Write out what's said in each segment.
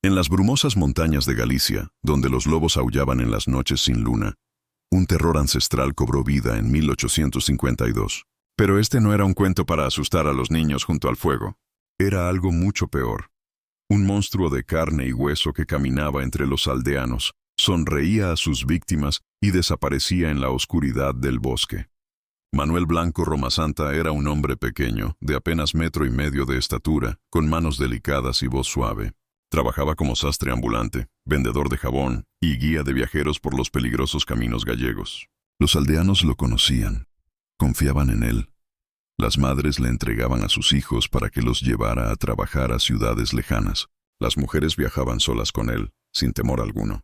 En las brumosas montañas de Galicia, donde los lobos aullaban en las noches sin luna, un terror ancestral cobró vida en 1852. Pero este no era un cuento para asustar a los niños junto al fuego. Era algo mucho peor. Un monstruo de carne y hueso que caminaba entre los aldeanos, sonreía a sus víctimas y desaparecía en la oscuridad del bosque. Manuel Blanco Romasanta era un hombre pequeño, de apenas 1,5 metros de estatura, con manos delicadas y voz suave. Trabajaba como sastre ambulante, vendedor de jabón y guía de viajeros por los peligrosos caminos gallegos. Los aldeanos lo conocían, confiaban en él. Las madres le entregaban a sus hijos para que los llevara a trabajar a ciudades lejanas. Las mujeres viajaban solas con él, sin temor alguno.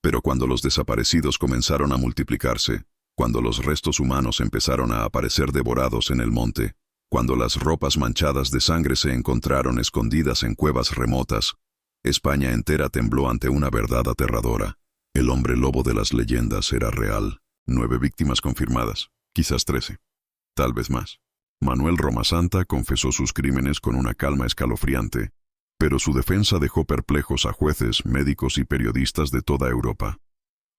Pero cuando los desaparecidos comenzaron a multiplicarse, cuando los restos humanos empezaron a aparecer devorados en el monte, cuando las ropas manchadas de sangre se encontraron escondidas en cuevas remotas, España entera tembló ante una verdad aterradora. El hombre lobo de las leyendas era real. 9 víctimas confirmadas, quizás 13, tal vez más. Manuel Romasanta confesó sus crímenes con una calma escalofriante, pero su defensa dejó perplejos a jueces, médicos y periodistas de toda Europa.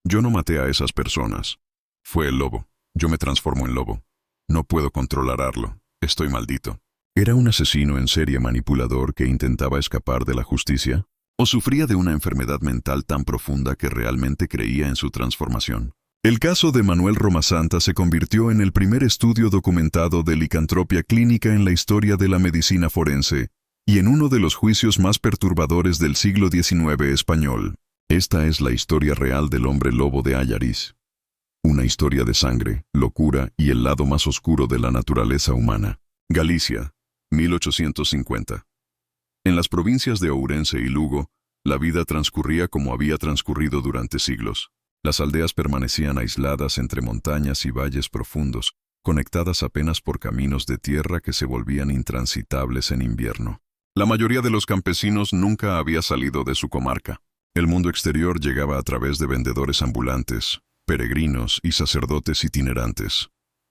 Yo no maté a esas personas. Fue el lobo. Yo me transformo en lobo. No puedo controlarlo. Estoy maldito. ¿Era un asesino en serie manipulador que intentaba escapar de la justicia? ¿O sufría de una enfermedad mental tan profunda que realmente creía en su transformación? El caso de Manuel Romasanta se convirtió en el primer estudio documentado de licantropía clínica en la historia de la medicina forense y en uno de los juicios más perturbadores del siglo XIX español. Esta es la historia real del hombre lobo de Allariz. Una historia de sangre, locura y el lado más oscuro de la naturaleza humana. Galicia, 1850. En las provincias de Ourense y Lugo, la vida transcurría como había transcurrido durante siglos. Las aldeas permanecían aisladas entre montañas y valles profundos, conectadas apenas por caminos de tierra que se volvían intransitables en invierno. La mayoría de los campesinos nunca había salido de su comarca. El mundo exterior llegaba a través de vendedores ambulantes, peregrinos y sacerdotes itinerantes.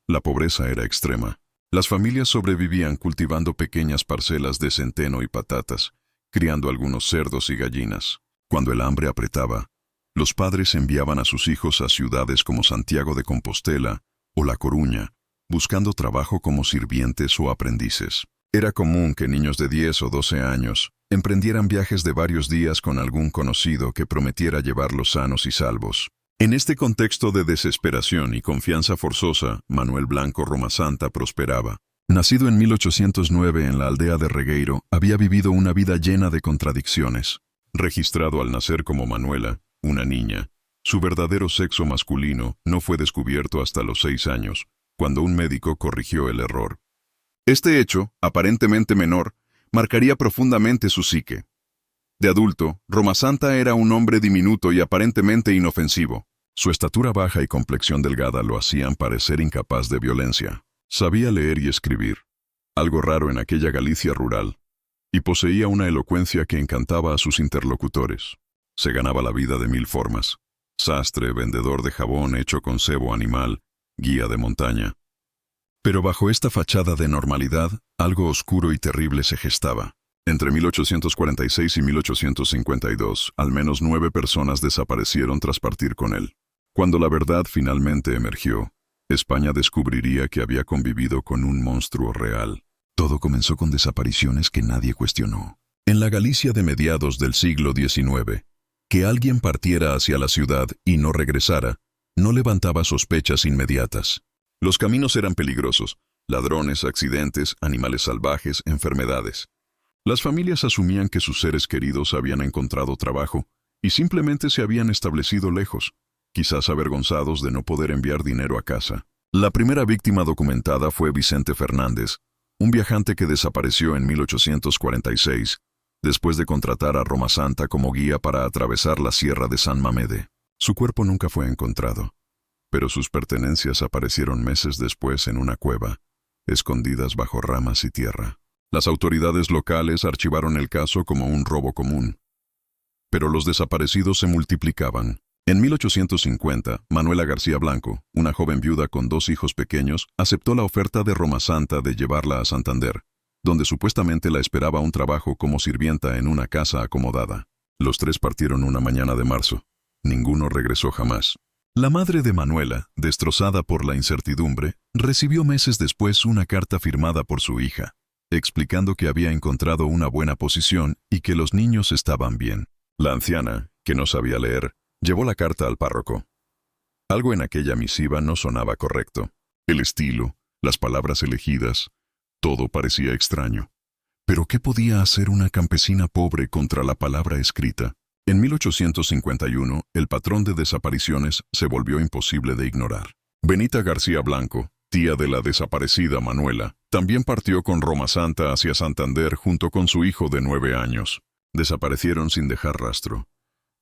La pobreza era extrema. Las familias sobrevivían cultivando pequeñas parcelas de centeno y patatas, criando algunos cerdos y gallinas. Cuando el hambre apretaba, los padres enviaban a sus hijos a ciudades como Santiago de Compostela o La Coruña, buscando trabajo como sirvientes o aprendices. Era común que niños de 10 o 12 años emprendieran viajes de varios días con algún conocido que prometiera llevarlos sanos y salvos. En este contexto de desesperación y confianza forzosa, Manuel Blanco Romasanta prosperaba. Nacido en 1809 en la aldea de Regueiro, había vivido una vida llena de contradicciones. Registrado al nacer como Manuela, una niña, su verdadero sexo masculino no fue descubierto hasta los 6 años, cuando un médico corrigió el error. Este hecho, aparentemente menor, marcaría profundamente su psique. De adulto, Romasanta era un hombre diminuto y aparentemente inofensivo. Su estatura baja y complexión delgada lo hacían parecer incapaz de violencia. Sabía leer y escribir, algo raro en aquella Galicia rural, y poseía una elocuencia que encantaba a sus interlocutores. Se ganaba la vida de 1000 formas: sastre, vendedor de jabón hecho con sebo animal, guía de montaña. Pero bajo esta fachada de normalidad, algo oscuro y terrible se gestaba. Entre 1846 y 1852, al menos 9 personas desaparecieron tras partir con él. Cuando la verdad finalmente emergió, España descubriría que había convivido con un monstruo real. Todo comenzó con desapariciones que nadie cuestionó. En la Galicia de mediados del siglo XIX, que alguien partiera hacia la ciudad y no regresara, no levantaba sospechas inmediatas. Los caminos eran peligrosos: ladrones, accidentes, animales salvajes, enfermedades. Las familias asumían que sus seres queridos habían encontrado trabajo y simplemente se habían establecido lejos, quizás avergonzados de no poder enviar dinero a casa. La primera víctima documentada fue Vicente Fernández, un viajante que desapareció en 1846, después de contratar a Romasanta como guía para atravesar la sierra de San Mamede. Su cuerpo nunca fue encontrado, pero sus pertenencias aparecieron meses después en una cueva, escondidas bajo ramas y tierra. Las autoridades locales archivaron el caso como un robo común, pero los desaparecidos se multiplicaban. En 1850, Manuela García Blanco, una joven viuda con 2 hijos pequeños, aceptó la oferta de Romasanta de llevarla a Santander, donde supuestamente la esperaba un trabajo como sirvienta en una casa acomodada. Los tres partieron una mañana de marzo. Ninguno regresó jamás. La madre de Manuela, destrozada por la incertidumbre, recibió meses después una carta firmada por su hija, explicando que había encontrado una buena posición y que los niños estaban bien. La anciana, que no sabía leer, llevó la carta al párroco. Algo en aquella misiva no sonaba correcto. El estilo, las palabras elegidas, todo parecía extraño. ¿Pero qué podía hacer una campesina pobre contra la palabra escrita? En 1851, el patrón de desapariciones se volvió imposible de ignorar. Benita García Blanco, tía de la desaparecida Manuela, también partió con Roma Santa hacia Santander junto con su hijo de 9 años. Desaparecieron sin dejar rastro.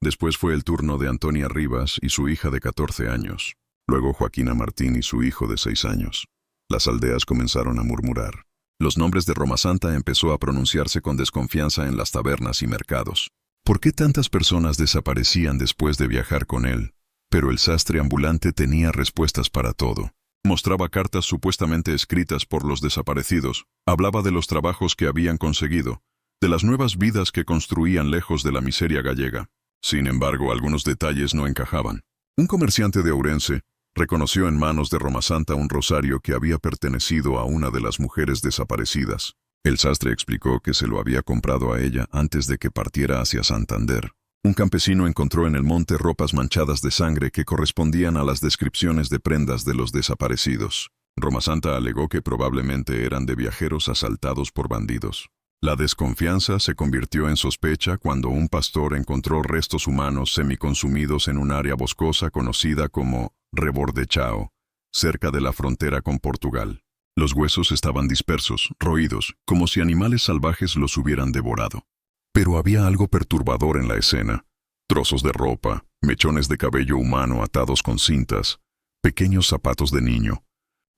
Después fue el turno de Antonia Rivas y su hija de 14 años. Luego Joaquina Martín y su hijo de 6 años. Las aldeas comenzaron a murmurar. Los nombres de Roma Santa empezó a pronunciarse con desconfianza en las tabernas y mercados. ¿Por qué tantas personas desaparecían después de viajar con él? Pero el sastre ambulante tenía respuestas para todo. Mostraba cartas supuestamente escritas por los desaparecidos. Hablaba de los trabajos que habían conseguido, de las nuevas vidas que construían lejos de la miseria gallega. Sin embargo, algunos detalles no encajaban. Un comerciante de Ourense reconoció en manos de Roma Santa un rosario que había pertenecido a una de las mujeres desaparecidas. El sastre explicó que se lo había comprado a ella antes de que partiera hacia Santander. Un campesino encontró en el monte ropas manchadas de sangre que correspondían a las descripciones de prendas de los desaparecidos. Roma Santa alegó que probablemente eran de viajeros asaltados por bandidos. La desconfianza se convirtió en sospecha cuando un pastor encontró restos humanos semiconsumidos en un área boscosa conocida como Rebordechao, cerca de la frontera con Portugal. Los huesos estaban dispersos, roídos, como si animales salvajes los hubieran devorado. Pero había algo perturbador en la escena. Trozos de ropa, mechones de cabello humano atados con cintas, pequeños zapatos de niño.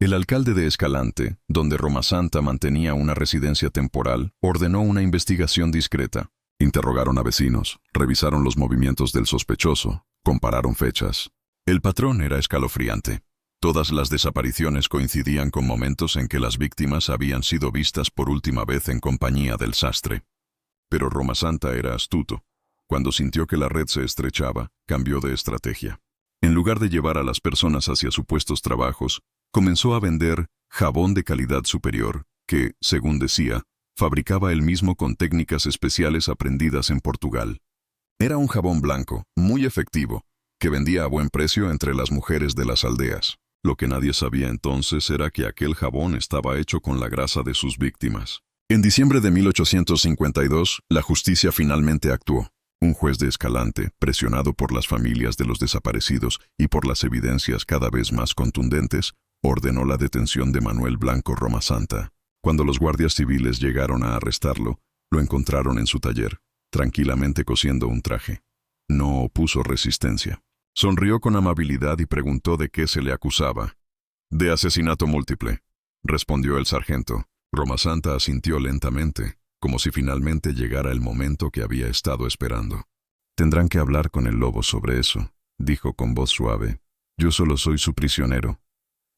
El alcalde de Escalante, donde Roma Santa mantenía una residencia temporal, ordenó una investigación discreta. Interrogaron a vecinos, revisaron los movimientos del sospechoso, compararon fechas. El patrón era escalofriante. Todas las desapariciones coincidían con momentos en que las víctimas habían sido vistas por última vez en compañía del sastre. Pero Roma Santa era astuto. Cuando sintió que la red se estrechaba, cambió de estrategia. En lugar de llevar a las personas hacia supuestos trabajos, comenzó a vender jabón de calidad superior, que, según decía, fabricaba él mismo con técnicas especiales aprendidas en Portugal. Era un jabón blanco, muy efectivo, que vendía a buen precio entre las mujeres de las aldeas. Lo que nadie sabía entonces era que aquel jabón estaba hecho con la grasa de sus víctimas. En diciembre de 1852, la justicia finalmente actuó. Un juez de Escalante, presionado por las familias de los desaparecidos y por las evidencias cada vez más contundentes, ordenó la detención de Manuel Blanco Roma Santa. Cuando los guardias civiles llegaron a arrestarlo, lo encontraron en su taller, tranquilamente cosiendo un traje. No opuso resistencia. Sonrió con amabilidad y preguntó de qué se le acusaba. «De asesinato múltiple», respondió el sargento. Roma Santa asintió lentamente, como si finalmente llegara el momento que había estado esperando. «Tendrán que hablar con el lobo sobre eso», dijo con voz suave. «Yo solo soy su prisionero».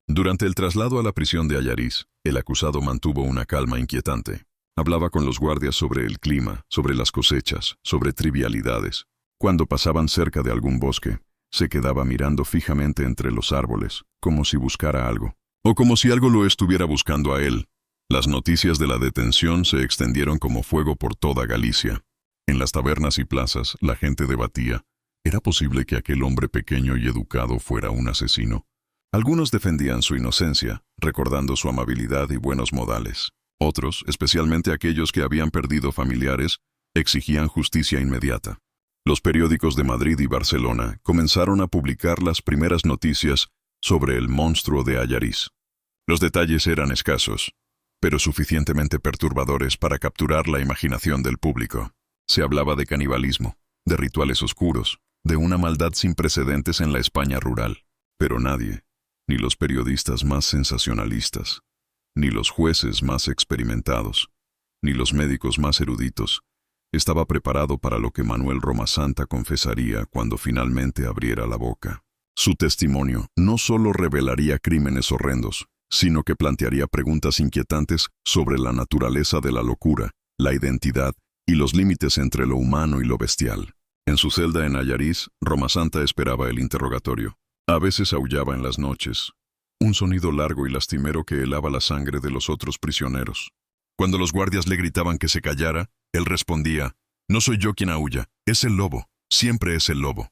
Durante el traslado a la prisión de Allariz, el acusado mantuvo una calma inquietante. Hablaba con los guardias sobre el clima, sobre las cosechas, sobre trivialidades. Cuando pasaban cerca de algún bosque, se quedaba mirando fijamente entre los árboles, como si buscara algo. O como si algo lo estuviera buscando a él. Las noticias de la detención se extendieron como fuego por toda Galicia. En las tabernas y plazas, la gente debatía. ¿Era posible que aquel hombre pequeño y educado fuera un asesino? Algunos defendían su inocencia, recordando su amabilidad y buenos modales. Otros, especialmente aquellos que habían perdido familiares, exigían justicia inmediata. Los periódicos de Madrid y Barcelona comenzaron a publicar las primeras noticias sobre el monstruo de Allariz. Los detalles eran escasos, pero suficientemente perturbadores para capturar la imaginación del público. Se hablaba de canibalismo, de rituales oscuros, de una maldad sin precedentes en la España rural. Pero nadie, ni los periodistas más sensacionalistas, ni los jueces más experimentados, ni los médicos más eruditos, estaba preparado para lo que Manuel Roma Santa confesaría cuando finalmente abriera la boca. Su testimonio no solo revelaría crímenes horrendos, sino que plantearía preguntas inquietantes sobre la naturaleza de la locura, la identidad y los límites entre lo humano y lo bestial. En su celda en Ayariz, Roma Santa esperaba el interrogatorio. A veces aullaba en las noches, un sonido largo y lastimero que helaba la sangre de los otros prisioneros. Cuando los guardias le gritaban que se callara, él respondía: «No soy yo quien aúlla, es el lobo, siempre es el lobo».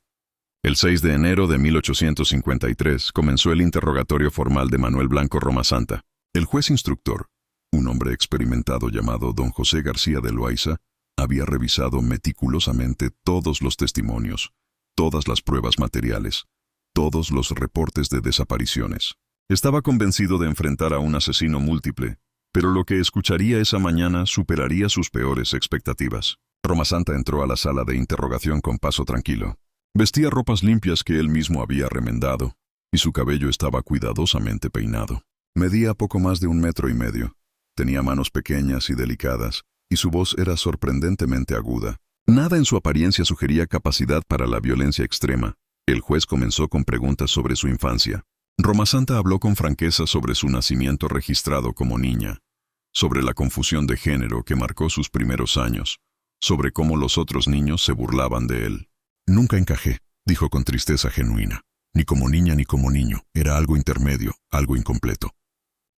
El 6 de enero de 1853 comenzó el interrogatorio formal de Manuel Blanco Roma Santa. El juez instructor, un hombre experimentado llamado don José García de Loaiza, había revisado meticulosamente todos los testimonios, todas las pruebas materiales, todos los reportes de desapariciones. Estaba convencido de enfrentar a un asesino múltiple, pero lo que escucharía esa mañana superaría sus peores expectativas. Roma Santa entró a la sala de interrogación con paso tranquilo. Vestía ropas limpias que él mismo había remendado, y su cabello estaba cuidadosamente peinado. Medía poco más de 1,5 metros. Tenía manos pequeñas y delicadas, y su voz era sorprendentemente aguda. Nada en su apariencia sugería capacidad para la violencia extrema. El juez comenzó con preguntas sobre su infancia. Roma Santa habló con franqueza sobre su nacimiento registrado como niña, sobre la confusión de género que marcó sus primeros años, sobre cómo los otros niños se burlaban de él. «Nunca encajé», dijo con tristeza genuina. «Ni como niña ni como niño. Era algo intermedio, algo incompleto».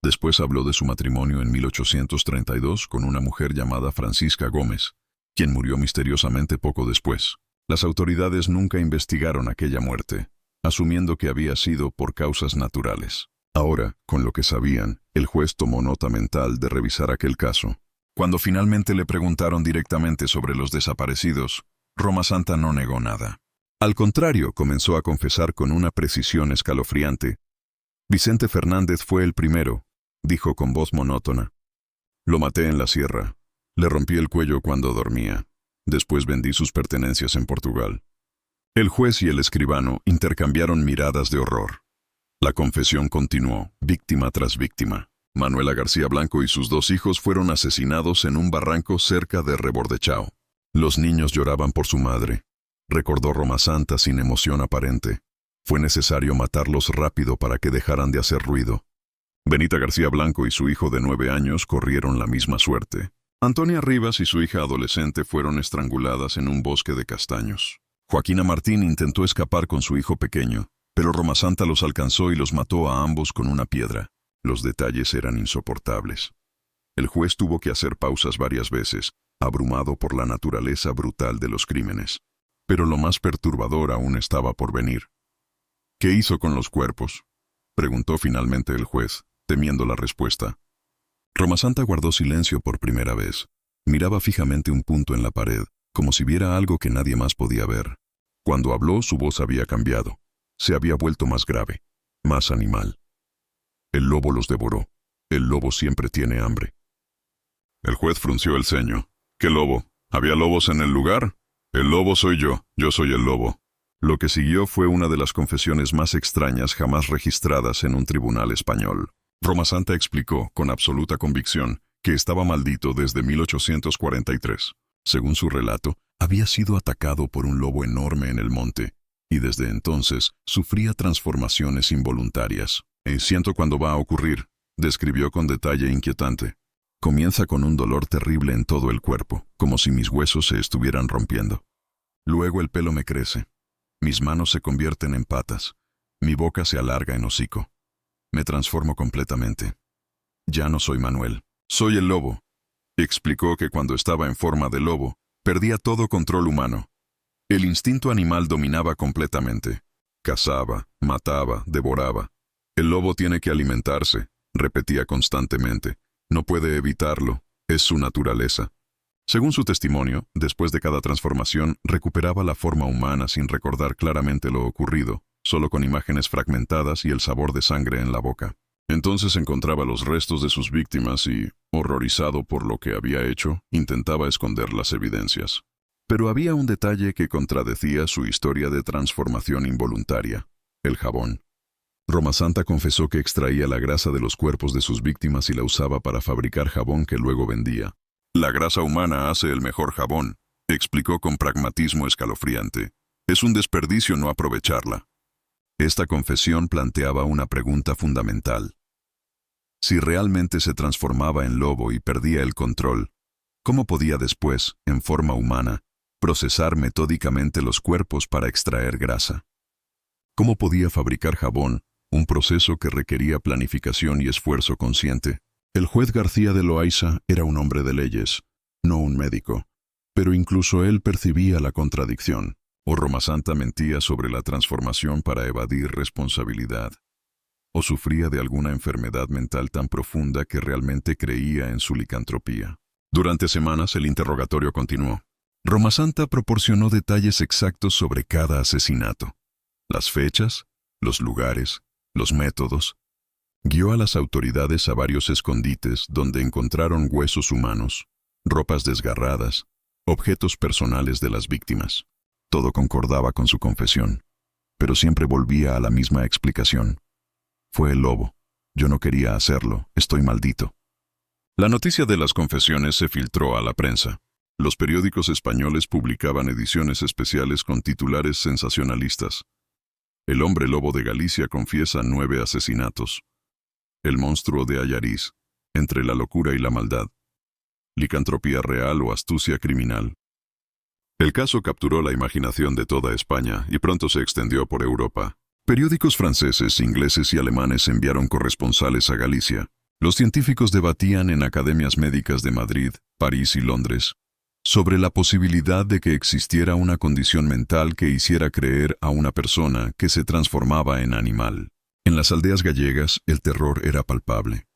Después habló de su matrimonio en 1832 con una mujer llamada Francisca Gómez, quien murió misteriosamente poco después. Las autoridades nunca investigaron aquella muerte, asumiendo que había sido por causas naturales. Ahora, con lo que sabían, el juez tomó nota mental de revisar aquel caso. Cuando finalmente le preguntaron directamente sobre los desaparecidos, Roma Santa no negó nada. Al contrario, comenzó a confesar con una precisión escalofriante. «Vicente Fernández fue el primero», dijo con voz monótona. «Lo maté en la sierra. Le rompí el cuello cuando dormía. Después vendí sus pertenencias en Portugal». El juez y el escribano intercambiaron miradas de horror. La confesión continuó, víctima tras víctima. Manuela García Blanco y sus 2 hijos fueron asesinados en un barranco cerca de Rebordechao. Los niños lloraban por su madre, recordó Roma Santa sin emoción aparente. Fue necesario matarlos rápido para que dejaran de hacer ruido. Benita García Blanco y su hijo de 9 años corrieron la misma suerte. Antonia Rivas y su hija adolescente fueron estranguladas en un bosque de castaños. Joaquina Martín intentó escapar con su hijo pequeño, pero Roma Santa los alcanzó y los mató a ambos con una piedra. Los detalles eran insoportables. El juez tuvo que hacer pausas varias veces, abrumado por la naturaleza brutal de los crímenes. Pero lo más perturbador aún estaba por venir. «¿Qué hizo con los cuerpos?», preguntó finalmente el juez, temiendo la respuesta. Roma Santa guardó silencio por primera vez. Miraba fijamente un punto en la pared, como si viera algo que nadie más podía ver. Cuando habló, su voz había cambiado. Se había vuelto más grave, más animal. «El lobo los devoró. El lobo siempre tiene hambre». El juez frunció el ceño. «¿Qué lobo? ¿Había lobos en el lugar? El lobo soy yo soy el lobo». Lo que siguió fue una de las confesiones más extrañas jamás registradas en un tribunal español. Roma Santa explicó, con absoluta convicción, que estaba maldito desde 1843. Según su relato, había sido atacado por un lobo enorme en el monte, y desde entonces sufría transformaciones involuntarias. «Siento cuando va a ocurrir», describió con detalle inquietante. «Comienza con un dolor terrible en todo el cuerpo, como si mis huesos se estuvieran rompiendo. Luego el pelo me crece. Mis manos se convierten en patas. Mi boca se alarga en hocico. Me transformo completamente. Ya no soy Manuel. Soy el lobo». Explicó que cuando estaba en forma de lobo, perdía todo control humano. El instinto animal dominaba completamente. Cazaba, mataba, devoraba. «El lobo tiene que alimentarse», repetía constantemente. «No puede evitarlo. Es su naturaleza». Según su testimonio, después de cada transformación, recuperaba la forma humana sin recordar claramente lo ocurrido, solo con imágenes fragmentadas y el sabor de sangre en la boca. Entonces encontraba los restos de sus víctimas y, horrorizado por lo que había hecho, intentaba esconder las evidencias. Pero había un detalle que contradecía su historia de transformación involuntaria: el jabón. Roma Santa confesó que extraía la grasa de los cuerpos de sus víctimas y la usaba para fabricar jabón que luego vendía. «La grasa humana hace el mejor jabón», explicó con pragmatismo escalofriante. «Es un desperdicio no aprovecharla». Esta confesión planteaba una pregunta fundamental. Si realmente se transformaba en lobo y perdía el control, ¿cómo podía después, en forma humana, procesar metódicamente los cuerpos para extraer grasa. ¿Cómo podía fabricar jabón, un proceso que requería planificación y esfuerzo consciente? El juez García de Loayza era un hombre de leyes, no un médico, pero incluso él percibía la contradicción. O Roma Santa mentía sobre la transformación para evadir responsabilidad, o sufría de alguna enfermedad mental tan profunda que realmente creía en su licantropía. Durante semanas el interrogatorio continuó. Roma Santa proporcionó detalles exactos sobre cada asesinato, las fechas, los lugares, los métodos. Guió a las autoridades a varios escondites donde encontraron huesos humanos, ropas desgarradas, objetos personales de las víctimas. Todo concordaba con su confesión, pero siempre volvía a la misma explicación. Fue el lobo. Yo no quería hacerlo. Estoy maldito. La noticia de las confesiones se filtró a la prensa. Los periódicos españoles publicaban ediciones especiales con titulares sensacionalistas. El hombre lobo de Galicia confiesa 9 asesinatos. El monstruo de Allariz, entre la locura y la maldad. Licantropía real o astucia criminal. El caso capturó la imaginación de toda España y pronto se extendió por Europa. Periódicos franceses, ingleses y alemanes enviaron corresponsales a Galicia. Los científicos debatían en academias médicas de Madrid, París y Londres sobre la posibilidad de que existiera una condición mental que hiciera creer a una persona que se transformaba en animal. En las aldeas gallegas, el terror era palpable.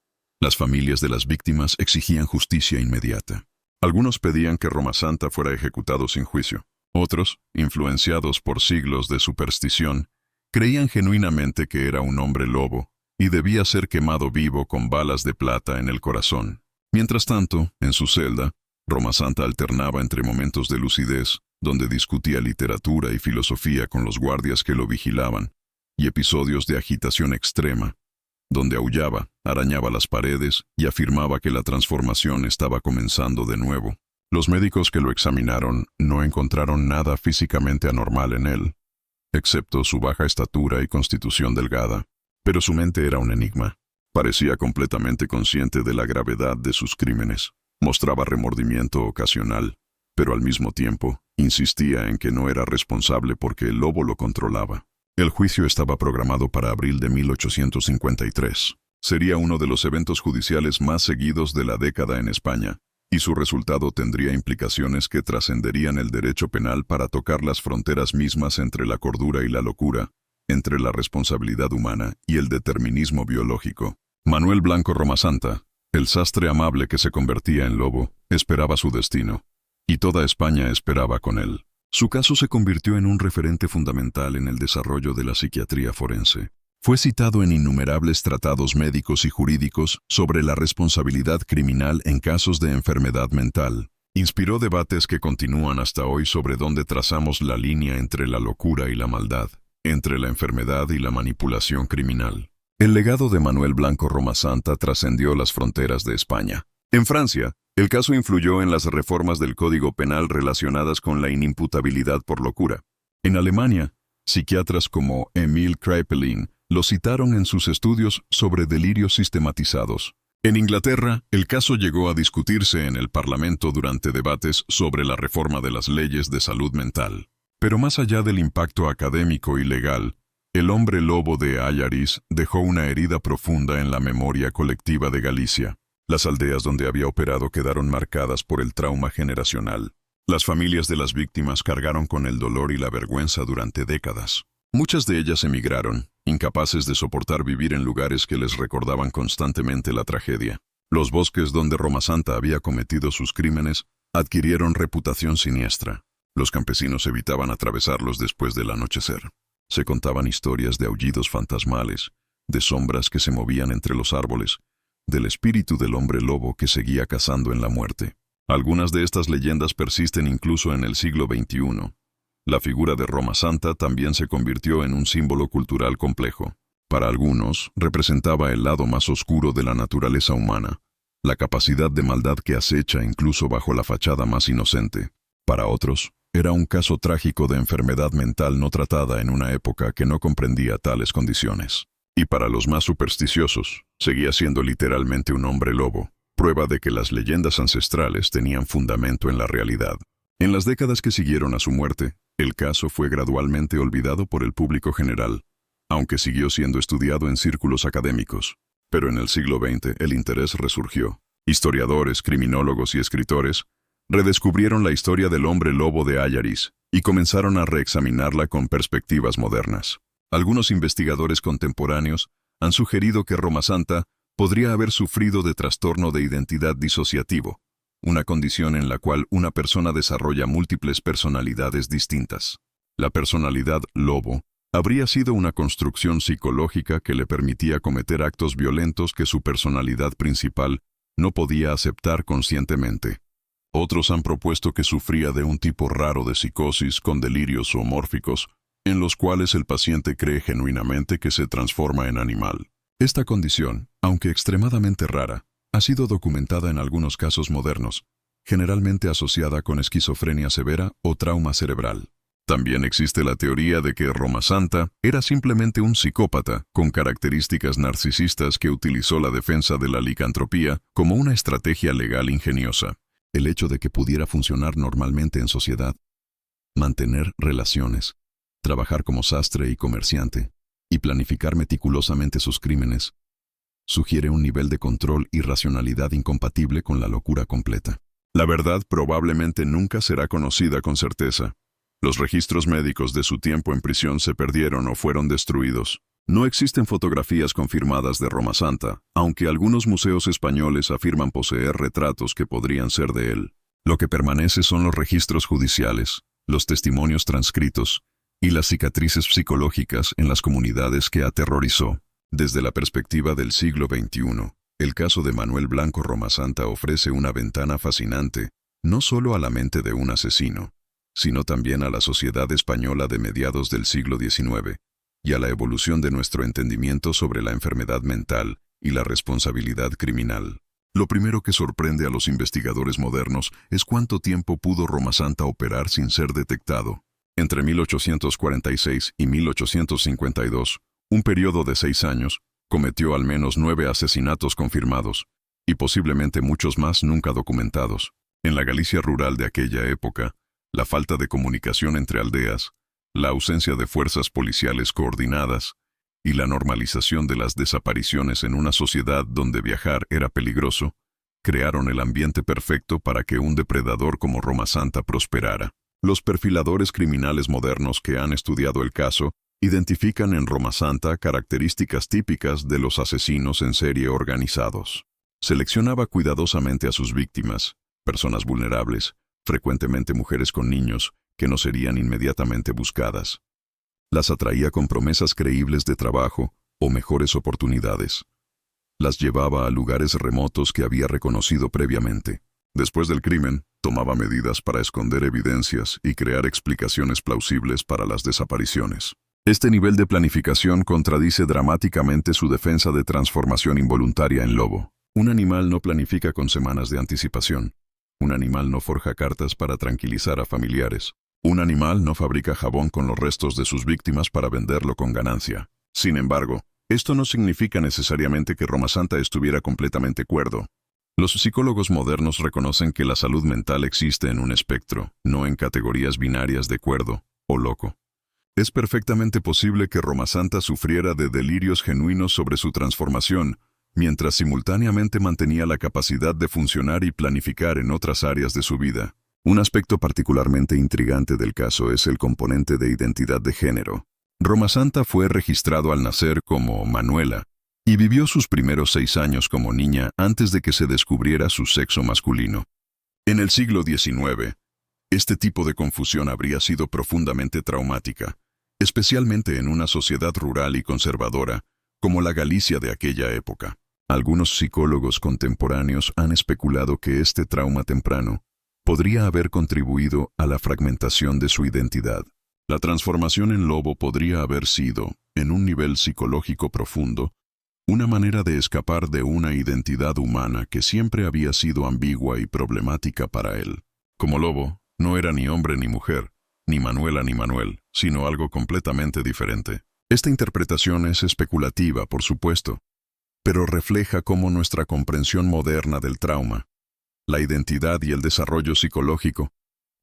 Las familias de las víctimas exigían justicia inmediata. Algunos pedían que Roma Santa fuera ejecutado sin juicio. Otros, influenciados por siglos de superstición, creían genuinamente que era un hombre lobo y debía ser quemado vivo con balas de plata en el corazón. Mientras tanto, en su celda, Roma Santa alternaba entre momentos de lucidez, donde discutía literatura y filosofía con los guardias que lo vigilaban, y episodios de agitación extrema, donde aullaba, arañaba las paredes y afirmaba que la transformación estaba comenzando de nuevo. Los médicos que lo examinaron no encontraron nada físicamente anormal en él, excepto su baja estatura y constitución delgada, pero su mente era un enigma. Parecía completamente consciente de la gravedad de sus crímenes. Mostraba remordimiento ocasional, pero al mismo tiempo insistía en que no era responsable porque el lobo lo controlaba. El juicio estaba programado para abril de 1853. Sería uno de los eventos judiciales más seguidos de la década en España, y su resultado tendría implicaciones que trascenderían el derecho penal para tocar las fronteras mismas entre la cordura y la locura, entre la responsabilidad humana y el determinismo biológico. Manuel Blanco Roma Santa, el sastre amable que se convertía en lobo, esperaba su destino, y toda España esperaba con él. Su caso se convirtió en un referente fundamental en el desarrollo de la psiquiatría forense. Fue citado en innumerables tratados médicos y jurídicos sobre la responsabilidad criminal en casos de enfermedad mental. Inspiró debates que continúan hasta hoy sobre dónde trazamos la línea entre la locura y la maldad, entre la enfermedad y la manipulación criminal. El legado de Manuel Blanco Roma Santa trascendió las fronteras de España. En Francia, el caso influyó en las reformas del Código Penal relacionadas con la inimputabilidad por locura. En Alemania, psiquiatras como Emil Kraepelin lo citaron en sus estudios sobre delirios sistematizados. En Inglaterra, el caso llegó a discutirse en el Parlamento durante debates sobre la reforma de las leyes de salud mental. Pero más allá del impacto académico y legal, el hombre lobo de Allariz dejó una herida profunda en la memoria colectiva de Galicia. Las aldeas donde había operado quedaron marcadas por el trauma generacional. Las familias de las víctimas cargaron con el dolor y la vergüenza durante décadas. Muchas de ellas emigraron, incapaces de soportar vivir en lugares que les recordaban constantemente la tragedia. Los bosques donde Roma Santa había cometido sus crímenes adquirieron reputación siniestra. Los campesinos evitaban atravesarlos después del anochecer. Se contaban historias de aullidos fantasmales, de sombras que se movían entre los árboles, del espíritu del hombre lobo que seguía cazando en la muerte. Algunas de estas leyendas persisten incluso en el siglo XXI. La figura de Roma Santa también se convirtió en un símbolo cultural complejo. Para algunos, representaba el lado más oscuro de la naturaleza humana, la capacidad de maldad que acecha incluso bajo la fachada más inocente. Para otros, era un caso trágico de enfermedad mental no tratada en una época que no comprendía tales condiciones. Y para los más supersticiosos, seguía siendo literalmente un hombre lobo, prueba de que las leyendas ancestrales tenían fundamento en la realidad. En las décadas que siguieron a su muerte, el caso fue gradualmente olvidado por el público general, aunque siguió siendo estudiado en círculos académicos. Pero en el siglo XX el interés resurgió. Historiadores, criminólogos y escritores redescubrieron la historia del hombre lobo de Ayaris y comenzaron a reexaminarla con perspectivas modernas. Algunos investigadores contemporáneos han sugerido que Roma Santa podría haber sufrido de trastorno de identidad disociativo, una condición en la cual una persona desarrolla múltiples personalidades distintas. La personalidad lobo habría sido una construcción psicológica que le permitía cometer actos violentos que su personalidad principal no podía aceptar conscientemente. Otros han propuesto que sufría de un tipo raro de psicosis con delirios zoomórficos, en los cuales el paciente cree genuinamente que se transforma en animal. Esta condición, aunque extremadamente rara, ha sido documentada en algunos casos modernos, generalmente asociada con esquizofrenia severa o trauma cerebral. También existe la teoría de que Roma Santa era simplemente un psicópata con características narcisistas que utilizó la defensa de la licantropía como una estrategia legal ingeniosa. El hecho de que pudiera funcionar normalmente en sociedad, mantener relaciones, trabajar como sastre y comerciante, y planificar meticulosamente sus crímenes, sugiere un nivel de control y racionalidad incompatible con la locura completa. La verdad probablemente nunca será conocida con certeza. Los registros médicos de su tiempo en prisión se perdieron o fueron destruidos. No existen fotografías confirmadas de Roma Santa, aunque algunos museos españoles afirman poseer retratos que podrían ser de él. Lo que permanece son los registros judiciales, los testimonios transcritos y las cicatrices psicológicas en las comunidades que aterrorizó. Desde la perspectiva del siglo XXI, el caso de Manuel Blanco Roma Santa ofrece una ventana fascinante, no solo a la mente de un asesino, sino también a la sociedad española de mediados del siglo XIX, y a la evolución de nuestro entendimiento sobre la enfermedad mental y la responsabilidad criminal. Lo primero que sorprende a los investigadores modernos es cuánto tiempo pudo Roma Santa operar sin ser detectado. Entre 1846 y 1852, un periodo de 6 años, cometió al menos 9 asesinatos confirmados, y posiblemente muchos más nunca documentados. En la Galicia rural de aquella época, la falta de comunicación entre aldeas, la ausencia de fuerzas policiales coordinadas y la normalización de las desapariciones en una sociedad donde viajar era peligroso, crearon el ambiente perfecto para que un depredador como Roma Santa prosperara. Los perfiladores criminales modernos que han estudiado el caso identifican en Roma Santa características típicas de los asesinos en serie organizados. Seleccionaba cuidadosamente a sus víctimas, personas vulnerables, frecuentemente mujeres con niños, que no serían inmediatamente buscadas. Las atraía con promesas creíbles de trabajo o mejores oportunidades. Las llevaba a lugares remotos que había reconocido previamente. Después del crimen, tomaba medidas para esconder evidencias y crear explicaciones plausibles para las desapariciones. Este nivel de planificación contradice dramáticamente su defensa de transformación involuntaria en lobo. Un animal no planifica con semanas de anticipación. Un animal no forja cartas para tranquilizar a familiares. Un animal no fabrica jabón con los restos de sus víctimas para venderlo con ganancia. Sin embargo, esto no significa necesariamente que Roma Santa estuviera completamente cuerdo. Los psicólogos modernos reconocen que la salud mental existe en un espectro, no en categorías binarias de cuerdo o loco. Es perfectamente posible que Roma Santa sufriera de delirios genuinos sobre su transformación, mientras simultáneamente mantenía la capacidad de funcionar y planificar en otras áreas de su vida. Un aspecto particularmente intrigante del caso es el componente de identidad de género. Roma Santa fue registrado al nacer como Manuela y vivió sus primeros 6 años como niña antes de que se descubriera su sexo masculino. En el siglo XIX, este tipo de confusión habría sido profundamente traumática, especialmente en una sociedad rural y conservadora como la Galicia de aquella época. Algunos psicólogos contemporáneos han especulado que este trauma temprano podría haber contribuido a la fragmentación de su identidad. La transformación en lobo podría haber sido, en un nivel psicológico profundo, una manera de escapar de una identidad humana que siempre había sido ambigua y problemática para él. Como lobo, no era ni hombre ni mujer, ni Manuela ni Manuel, sino algo completamente diferente. Esta interpretación es especulativa, por supuesto, pero refleja cómo nuestra comprensión moderna del trauma, la identidad y el desarrollo psicológico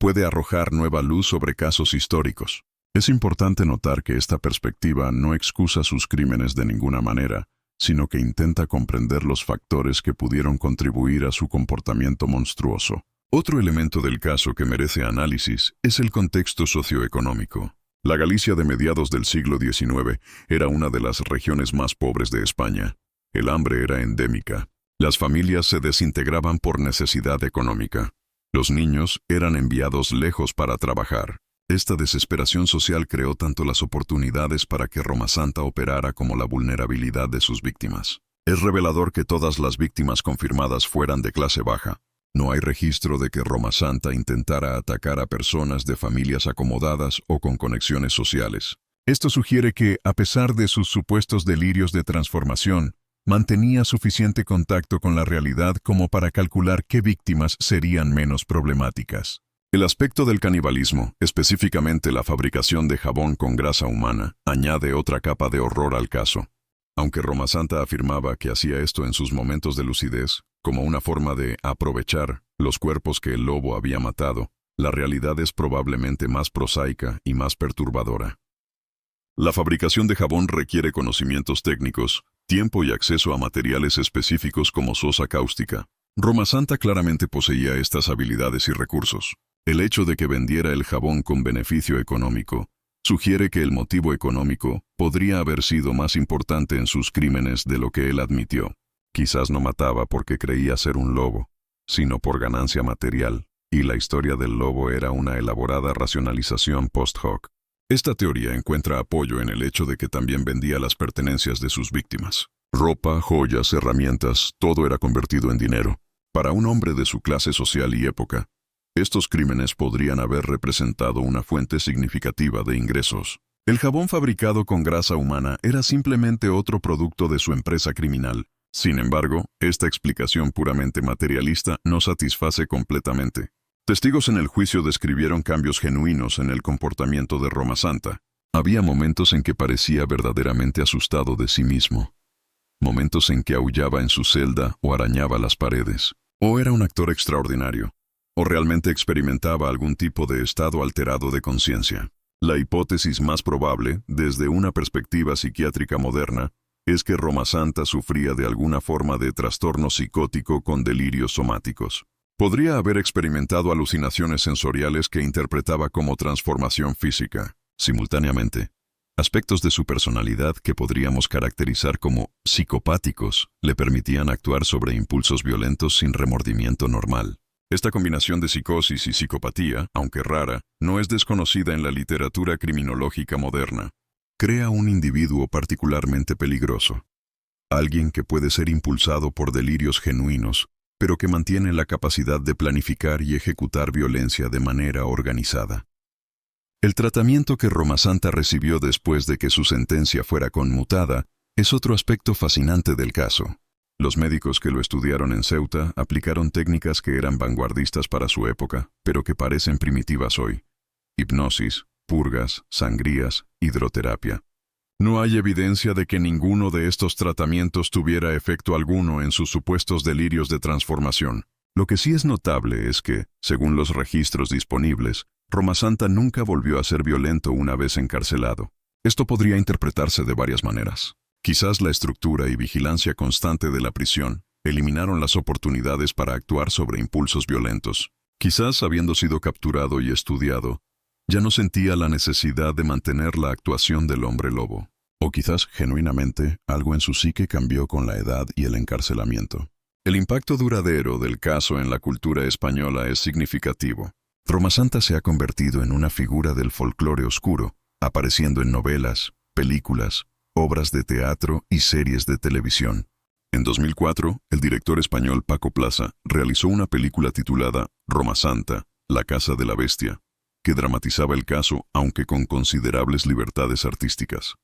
puede arrojar nueva luz sobre casos históricos. Es importante notar que esta perspectiva no excusa sus crímenes de ninguna manera, sino que intenta comprender los factores que pudieron contribuir a su comportamiento monstruoso. Otro elemento del caso que merece análisis es el contexto socioeconómico. La Galicia de mediados del siglo XIX era una de las regiones más pobres de España. El hambre era endémica. Las familias se desintegraban por necesidad económica. Los niños eran enviados lejos para trabajar. Esta desesperación social creó tanto las oportunidades para que Roma Santa operara como la vulnerabilidad de sus víctimas. Es revelador que todas las víctimas confirmadas fueran de clase baja. No hay registro de que Roma Santa intentara atacar a personas de familias acomodadas o con conexiones sociales. Esto sugiere que, a pesar de sus supuestos delirios de transformación, mantenía suficiente contacto con la realidad como para calcular qué víctimas serían menos problemáticas. El aspecto del canibalismo, específicamente la fabricación de jabón con grasa humana, añade otra capa de horror al caso. Aunque Roma Santa afirmaba que hacía esto en sus momentos de lucidez, como una forma de aprovechar los cuerpos que el lobo había matado, la realidad es probablemente más prosaica y más perturbadora. La fabricación de jabón requiere conocimientos técnicos, tiempo y acceso a materiales específicos como sosa cáustica. Roma Santa claramente poseía estas habilidades y recursos. El hecho de que vendiera el jabón con beneficio económico sugiere que el motivo económico podría haber sido más importante en sus crímenes de lo que él admitió. Quizás no mataba porque creía ser un lobo, sino por ganancia material, y la historia del lobo era una elaborada racionalización post hoc. Esta teoría encuentra apoyo en el hecho de que también vendía las pertenencias de sus víctimas. Ropa, joyas, herramientas, todo era convertido en dinero. Para un hombre de su clase social y época, estos crímenes podrían haber representado una fuente significativa de ingresos. El jabón fabricado con grasa humana era simplemente otro producto de su empresa criminal. Sin embargo, esta explicación puramente materialista no satisface completamente. Testigos en el juicio describieron cambios genuinos en el comportamiento de Roma Santa. Había momentos en que parecía verdaderamente asustado de sí mismo. Momentos en que aullaba en su celda o arañaba las paredes. O era un actor extraordinario. O realmente experimentaba algún tipo de estado alterado de conciencia. La hipótesis más probable, desde una perspectiva psiquiátrica moderna, es que Roma Santa sufría de alguna forma de trastorno psicótico con delirios somáticos. Podría haber experimentado alucinaciones sensoriales que interpretaba como transformación física. Simultáneamente, aspectos de su personalidad que podríamos caracterizar como psicopáticos le permitían actuar sobre impulsos violentos sin remordimiento normal. Esta combinación de psicosis y psicopatía, aunque rara, no es desconocida en la literatura criminológica moderna. Crea un individuo particularmente peligroso. Alguien que puede ser impulsado por delirios genuinos, pero que mantiene la capacidad de planificar y ejecutar violencia de manera organizada. El tratamiento que Roma Santa recibió después de que su sentencia fuera conmutada es otro aspecto fascinante del caso. Los médicos que lo estudiaron en Ceuta aplicaron técnicas que eran vanguardistas para su época, pero que parecen primitivas hoy. Hipnosis, purgas, sangrías, hidroterapia. No hay evidencia de que ninguno de estos tratamientos tuviera efecto alguno en sus supuestos delirios de transformación. Lo que sí es notable es que, según los registros disponibles, Roma Santa nunca volvió a ser violento una vez encarcelado. Esto podría interpretarse de varias maneras. Quizás la estructura y vigilancia constante de la prisión eliminaron las oportunidades para actuar sobre impulsos violentos. Quizás, habiendo sido capturado y estudiado, ya no sentía la necesidad de mantener la actuación del hombre lobo. O quizás, genuinamente, algo en su psique cambió con la edad y el encarcelamiento. El impacto duradero del caso en la cultura española es significativo. Roma Santa se ha convertido en una figura del folclore oscuro, apareciendo en novelas, películas, obras de teatro y series de televisión. En 2004, el director español Paco Plaza realizó una película titulada Roma Santa, La Casa de la Bestia, que dramatizaba el caso, aunque con considerables libertades artísticas.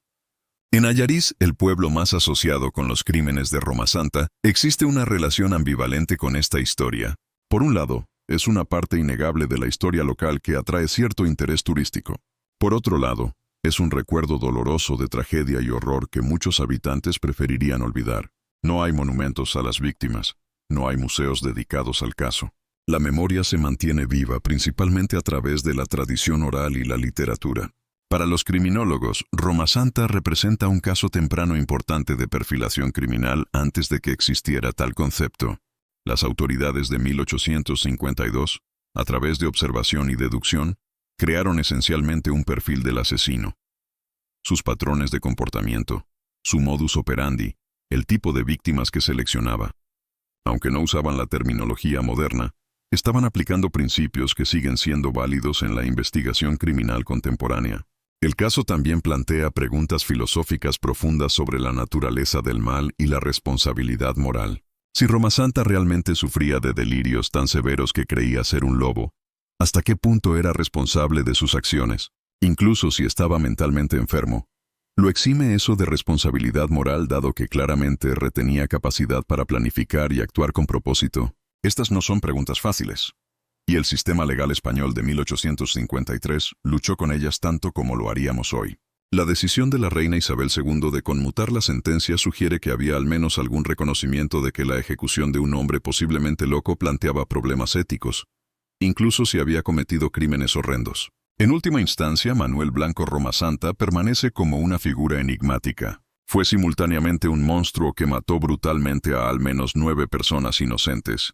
En Ayarís, el pueblo más asociado con los crímenes de Roma Santa, existe una relación ambivalente con esta historia. Por un lado, es una parte innegable de la historia local que atrae cierto interés turístico. Por otro lado, es un recuerdo doloroso de tragedia y horror que muchos habitantes preferirían olvidar. No hay monumentos a las víctimas, no hay museos dedicados al caso. La memoria se mantiene viva principalmente a través de la tradición oral y la literatura. Para los criminólogos, Roma Santa representa un caso temprano importante de perfilación criminal antes de que existiera tal concepto. Las autoridades de 1852, a través de observación y deducción, crearon esencialmente un perfil del asesino. Sus patrones de comportamiento, su modus operandi, el tipo de víctimas que seleccionaba. Aunque no usaban la terminología moderna, estaban aplicando principios que siguen siendo válidos en la investigación criminal contemporánea. El caso también plantea preguntas filosóficas profundas sobre la naturaleza del mal y la responsabilidad moral. Si Roma Santa realmente sufría de delirios tan severos que creía ser un lobo, ¿hasta qué punto era responsable de sus acciones? Incluso si estaba mentalmente enfermo, ¿lo exime eso de responsabilidad moral dado que claramente retenía capacidad para planificar y actuar con propósito? Estas no son preguntas fáciles, y el sistema legal español de 1853 luchó con ellas tanto como lo haríamos hoy. La decisión de la reina Isabel II de conmutar la sentencia sugiere que había al menos algún reconocimiento de que la ejecución de un hombre posiblemente loco planteaba problemas éticos, incluso si había cometido crímenes horrendos. En última instancia, Manuel Blanco Roma Santa permanece como una figura enigmática. Fue simultáneamente un monstruo que mató brutalmente a al menos 9 personas inocentes,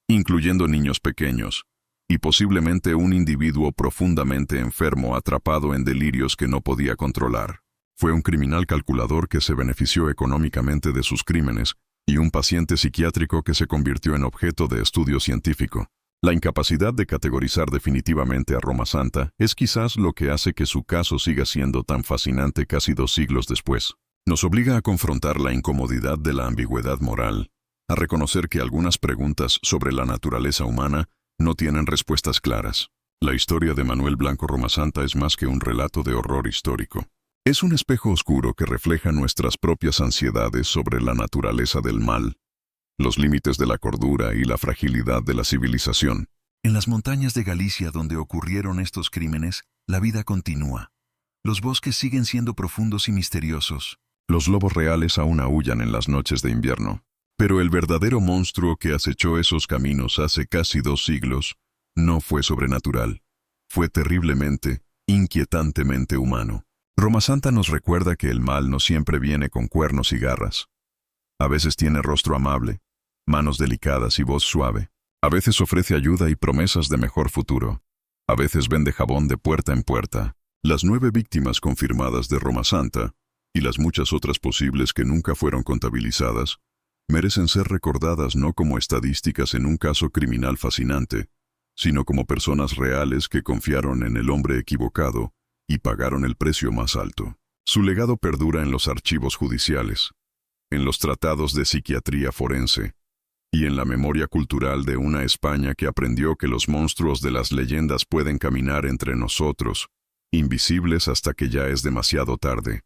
incluyendo niños pequeños, y posiblemente un individuo profundamente enfermo atrapado en delirios que no podía controlar. Fue un criminal calculador que se benefició económicamente de sus crímenes y un paciente psiquiátrico que se convirtió en objeto de estudio científico. La incapacidad de categorizar definitivamente a Roma Santa es quizás lo que hace que su caso siga siendo tan fascinante casi 2 siglos después. Nos obliga a confrontar la incomodidad de la ambigüedad moral, a reconocer que algunas preguntas sobre la naturaleza humana no tienen respuestas claras. La historia de Manuel Blanco Roma Santa es más que un relato de horror histórico. Es un espejo oscuro que refleja nuestras propias ansiedades sobre la naturaleza del mal, los límites de la cordura y la fragilidad de la civilización. En las montañas de Galicia donde ocurrieron estos crímenes, la vida continúa. Los bosques siguen siendo profundos y misteriosos. Los lobos reales aún aúllan en las noches de invierno. Pero el verdadero monstruo que acechó esos caminos hace casi 2 siglos no fue sobrenatural. Fue terriblemente, inquietantemente humano. Roma Santa nos recuerda que el mal no siempre viene con cuernos y garras. A veces tiene rostro amable, manos delicadas y voz suave. A veces ofrece ayuda y promesas de mejor futuro. A veces vende jabón de puerta en puerta. Las 9 víctimas confirmadas de Roma Santa, y las muchas otras posibles que nunca fueron contabilizadas, merecen ser recordadas no como estadísticas en un caso criminal fascinante, sino como personas reales que confiaron en el hombre equivocado y pagaron el precio más alto. Su legado perdura en los archivos judiciales, en los tratados de psiquiatría forense, y en la memoria cultural de una España que aprendió que los monstruos de las leyendas pueden caminar entre nosotros, invisibles hasta que ya es demasiado tarde.